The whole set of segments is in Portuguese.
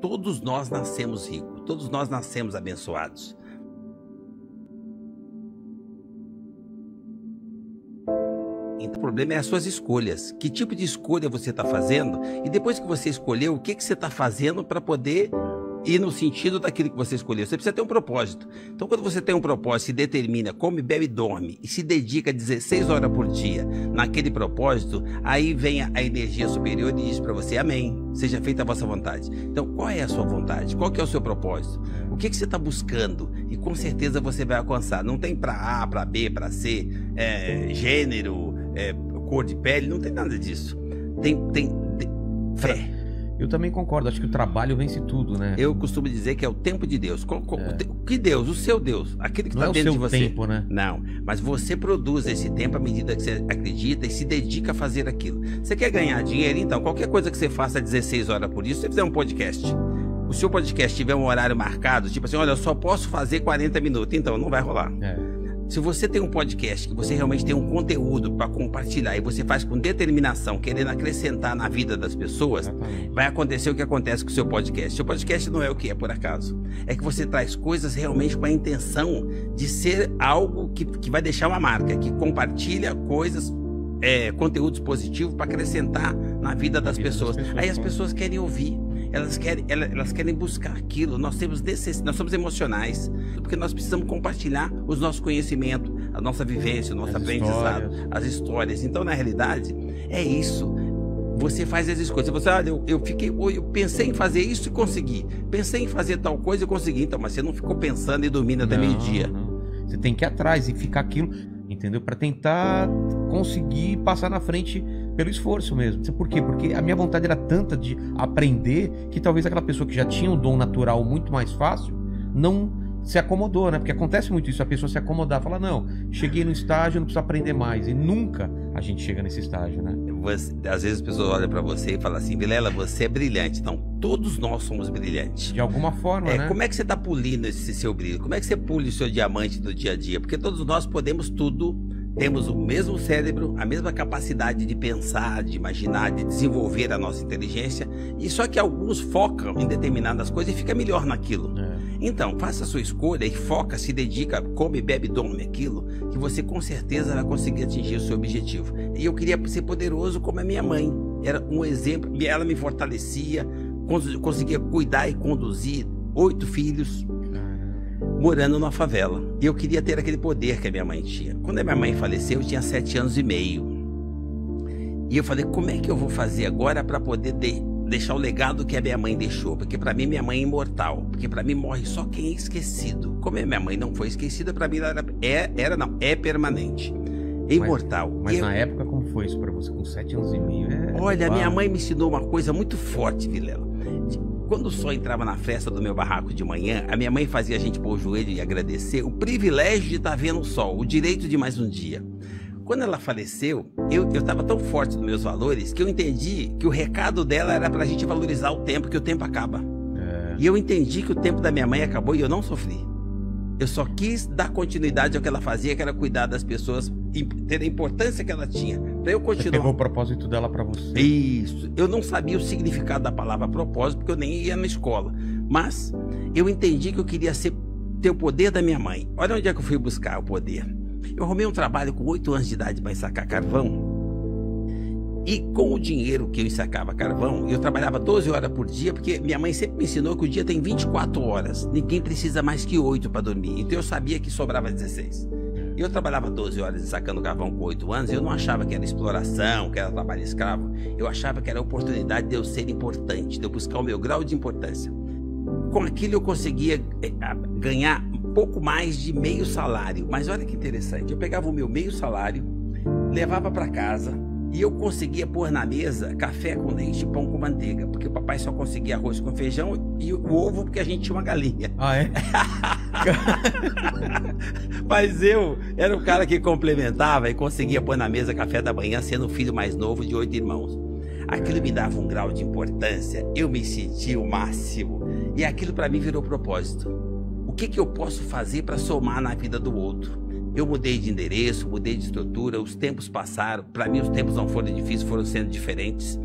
todos nós nascemos ricos, todos nós nascemos abençoados. Então, o problema é as suas escolhas. Que tipo de escolha você está fazendo? E depois que você escolheu, o que você está fazendo para poder ir no sentido daquilo que você escolheu? Você precisa ter um propósito. Então, quando você tem um propósito, se determina, come, bebe, dorme e se dedica 16 horas por dia naquele propósito, aí vem a energia superior e diz para você, amém, seja feita a vossa vontade. Então, qual é a sua vontade? Qual que é o seu propósito? O que você está buscando? E com certeza você vai alcançar. Não tem para A, para B, para C, gênero, cor de pele, não tem nada disso. Tem fé. Eu também concordo, acho que o trabalho vence tudo, né? Eu costumo dizer que é o tempo de Deus. Que Deus? O seu Deus. Aquele que está dentro de você. Não é o seu tempo, né? Não, mas você produz esse tempo à medida que você acredita e se dedica a fazer aquilo. Você quer ganhar dinheiro? Então, qualquer coisa que você faça 16 horas por dia, se você fizer um podcast, o seu podcast tiver um horário marcado, tipo assim, olha, eu só posso fazer 40 minutos, então não vai rolar. Se você tem um podcast, que você realmente tem um conteúdo para compartilhar e você faz com determinação, querendo acrescentar na vida das pessoas, vai acontecer o que acontece com o seu podcast. Seu podcast não é o que é por acaso. É que você traz coisas realmente com a intenção de ser algo que vai deixar uma marca, que compartilha coisas, conteúdos positivos para acrescentar na vida das pessoas. Aí as pessoas querem ouvir. Elas querem buscar aquilo. Nós somos emocionais, porque nós precisamos compartilhar os nossos conhecimentos, a nossa vivência, o nosso aprendizado, as histórias. Então, na realidade, é isso. Você faz as escolhas. Você, olha, eu pensei em fazer isso e consegui. Pensei em fazer tal coisa e consegui. Então, mas você não ficou pensando e dormindo até meio-dia. Você tem que ir atrás e ficar aquilo, entendeu? Para tentar conseguir passar na frente pelo esforço mesmo. Por quê? Porque a minha vontade era tanta de aprender que talvez aquela pessoa que já tinha um dom natural muito mais fácil não se acomodou, né? Porque acontece muito isso, a pessoa se acomodar, falar, não, cheguei no estágio, não preciso aprender mais. E nunca a gente chega nesse estágio, né? Às vezes as pessoas olham pra você e falam assim, Vilela, você é brilhante. Então, todos nós somos brilhantes. De alguma forma, né? Como é que você tá polindo esse seu brilho? Como é que você pule o seu diamante do dia a dia? Porque todos nós podemos tudo. Temos o mesmo cérebro, a mesma capacidade de pensar, de imaginar, de desenvolver a nossa inteligência. E só que alguns focam em determinadas coisas e fica melhor naquilo. Então, faça a sua escolha e foca, se dedica, come, bebe, dorme aquilo, que você com certeza vai conseguir atingir o seu objetivo. E eu queria ser poderoso como a minha mãe. Era um exemplo, ela me fortalecia, conseguia cuidar e conduzir 8 filhos. Morando numa favela. E eu queria ter aquele poder que a minha mãe tinha. Quando a minha mãe faleceu, eu tinha 7 anos e meio. E eu falei, como é que eu vou fazer agora para poder deixar o legado que a minha mãe deixou? Porque para mim, minha mãe é imortal. Porque para mim, morre só quem é esquecido. Como a minha mãe não foi esquecida, para mim ela é permanente. É imortal. Mas na época, como foi isso para você? Com 7 anos e meio? Olha, a minha mãe me ensinou uma coisa muito forte, Vilela. Quando o sol entrava na festa do meu barraco de manhã, a minha mãe fazia a gente pôr o joelho e agradecer o privilégio de estar vendo o sol, o direito de mais um dia. Quando ela faleceu, eu estava tão forte nos meus valores que eu entendi que o recado dela era para a gente valorizar o tempo, que o tempo acaba. E eu entendi que o tempo da minha mãe acabou e eu não sofri. Eu só quis dar continuidade ao que ela fazia, que era cuidar das pessoas, ter a importância que ela tinha, para eu continuar. Você pegou o propósito dela para você. Isso. Eu não sabia o significado da palavra propósito, porque eu nem ia na escola. Mas eu entendi que eu queria ter o poder da minha mãe. Olha onde é que eu fui buscar o poder. Eu arrumei um trabalho com 8 anos de idade para ensacar carvão. E com o dinheiro que eu ensacava carvão, eu trabalhava 12 horas por dia, porque minha mãe sempre me ensinou que o dia tem 24 horas. Ninguém precisa mais que 8 para dormir. Então eu sabia que sobrava 16. E eu trabalhava 12 horas ensacando carvão com 8 anos, e eu não achava que era exploração, que era trabalho escravo. Eu achava que era a oportunidade de eu ser importante, de eu buscar o meu grau de importância. Com aquilo eu conseguia ganhar um pouco mais de meio salário. Mas olha que interessante, eu pegava o meu meio salário, levava para casa, e eu conseguia pôr na mesa café com leite e pão com manteiga, porque o papai só conseguia arroz com feijão e o ovo porque a gente tinha uma galinha. Ah, é? Mas eu era o cara que complementava e conseguia pôr na mesa café da manhã, sendo o filho mais novo de 8 irmãos. Aquilo me dava um grau de importância, eu me sentia o máximo. E aquilo para mim virou propósito. O que eu posso fazer para somar na vida do outro? Eu mudei de endereço, mudei de estrutura, os tempos passaram. Para mim os tempos não foram difíceis, foram sendo diferentes.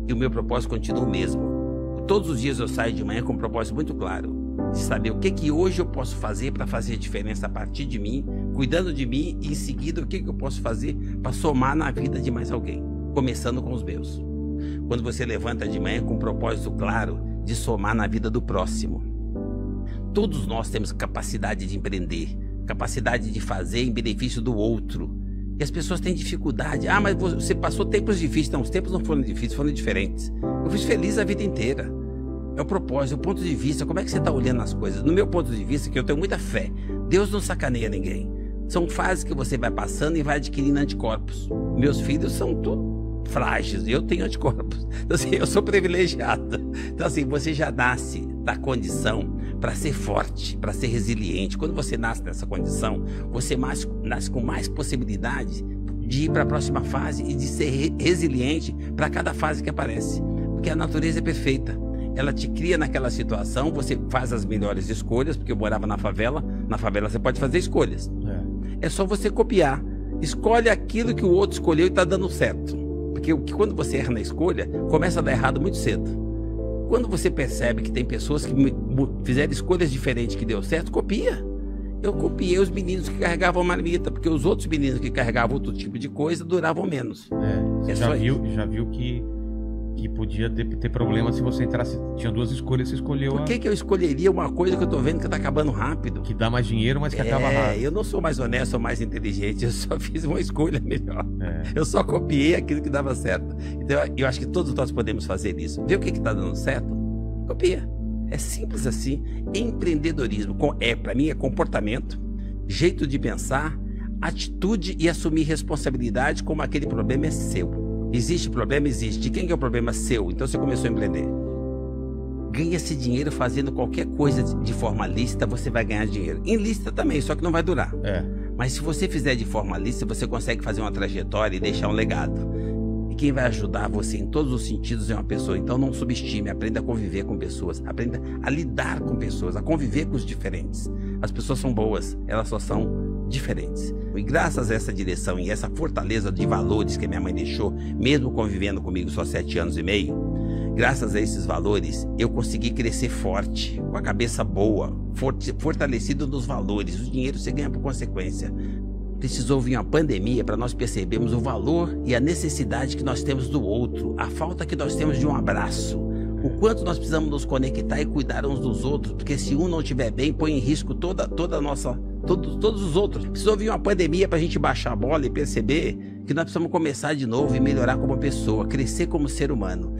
E o meu propósito continua o mesmo. todos os dias eu saio de manhã com um propósito muito claro, de saber o que hoje eu posso fazer para fazer a diferença a partir de mim, cuidando de mim, e em seguida o que eu posso fazer para somar na vida de mais alguém, começando com os meus. Quando você levanta de manhã com um propósito claro de somar na vida do próximo. Todos nós temos capacidade de empreender, capacidade de fazer em benefício do outro. E as pessoas têm dificuldade. Ah, mas você passou tempos difíceis. Não, os tempos não foram difíceis, foram diferentes. Eu fui feliz a vida inteira. É o propósito, o ponto de vista. Como é que você está olhando as coisas? No meu ponto de vista, que eu tenho muita fé, Deus não sacaneia ninguém. São fases que você vai passando e vai adquirindo anticorpos. Meus filhos são tudo frágeis, eu tenho anticorpos. Então, assim, eu sou privilegiado. Então, assim, você já nasce da condição para ser forte, para ser resiliente. Quando você nasce nessa condição, você nasce com mais possibilidade de ir para a próxima fase e de ser resiliente para cada fase que aparece. Porque a natureza é perfeita. Ela te cria naquela situação, você faz as melhores escolhas, porque eu morava na favela você pode fazer escolhas. É só você copiar. Escolhe aquilo que o outro escolheu e está dando certo. Porque quando você erra na escolha, começa a dar errado muito cedo. Quando você percebe que tem pessoas que fizeram escolhas diferentes que deu certo, copia. Eu copiei os meninos que carregavam marmita, porque os outros meninos que carregavam outro tipo de coisa duravam menos. Você já viu que podia ter problema se você entrasse. Tinha duas escolhas, você escolheu. Por que eu escolheria uma coisa que eu tô vendo que tá acabando rápido? Que dá mais dinheiro, mas que acaba rápido. Eu não sou mais honesto ou mais inteligente, eu só fiz uma escolha melhor. Eu só copiei aquilo que dava certo. Então eu acho que todos nós podemos fazer isso. Vê o que tá dando certo? Copia. É simples assim. Empreendedorismo, para mim, é comportamento, jeito de pensar, atitude e assumir responsabilidade como aquele problema é seu. Existe problema? Existe. De quem que é o problema? Seu. Então você começou a empreender. Ganha-se dinheiro fazendo qualquer coisa de forma lícita, você vai ganhar dinheiro. Ilícita também, só que não vai durar. Mas se você fizer de forma lícita, você consegue fazer uma trajetória e deixar um legado. E quem vai ajudar você em todos os sentidos é uma pessoa. Então não subestime, aprenda a conviver com pessoas, aprenda a lidar com pessoas, a conviver com os diferentes. As pessoas são boas, elas só são diferentes. E graças a essa direção e essa fortaleza de valores que minha mãe deixou, mesmo convivendo comigo só 7 anos e meio, graças a esses valores, eu consegui crescer forte, com a cabeça boa, fortalecido nos valores. O dinheiro você ganha por consequência. Precisou vir uma pandemia para nós percebermos o valor e a necessidade que nós temos do outro, a falta que nós temos de um abraço, o quanto nós precisamos nos conectar e cuidar uns dos outros, porque se um não estiver bem, põe em risco toda a nossa, todos os outros. Precisou vir uma pandemia para a gente baixar a bola e perceber que nós precisamos começar de novo e melhorar como pessoa, crescer como ser humano.